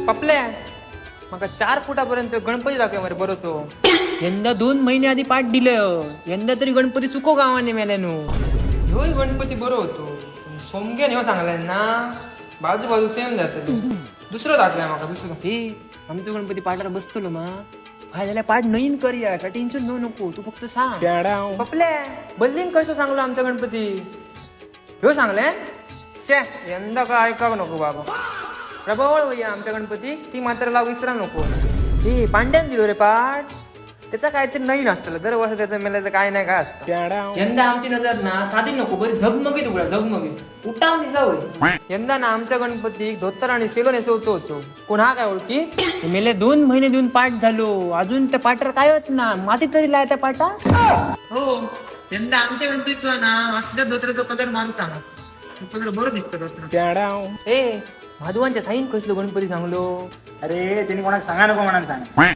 पपल्या मग 4 फुटापर्यंत गणपती दाखव मरे बरोसो. यंदा 2 महिने आधी पाठ दिलं. यंदा तरी गणपती चुको गावाने मेल्यानो. ह्योही गणपती बरो होतो. सोमग्यान ह्यो सांगलाय ना बाजू सेम जात. दुसरं दाखलाय माका दुसरं. हे आमचं गणपती पाठाला बसतलो मा. काय झाल्या पाठ नईन करूया. काय टेन्शन घेऊ नको. तू फक्त सांग. पपल्या बल्लीन कसं सांगलो आमचा गणपती. ह्यो सांगलाय शे यंदा काय ऐकावं नको बाबा. प्रभावळ भैया आमच्या गणपती ती मात्र लाव विसरा नको. हे पांड्यान दिलो रे पाठ. त्याचा काहीतरी नवीन असतं दरवर्षी त्याचं मेला काय नाही काय असतं. यंदा आमची नजर ना साधी नको बरी झगमगीत उघडा झगमगीत उठाम दिसावं. यंदा ना आमच्या गणपती धोतर आणि सेलो नेसवतो होतो. कोण हा काय ओळखी मेले 2 महिने देऊन पाठ झालो. अजून त्या पाठावर काय होत ना माती तरी लाय त्या पाठा. हो यंदा आमच्या गणपतीचं ना असल्या धोत्राचा कलर मान सांगा. कलर बरं दिसतं धोत्र. ए माधवांच्या साईन कसलो गणपती सांगलो. अरे त्यांनी कोणाला सांगा नको म्हणा सांग.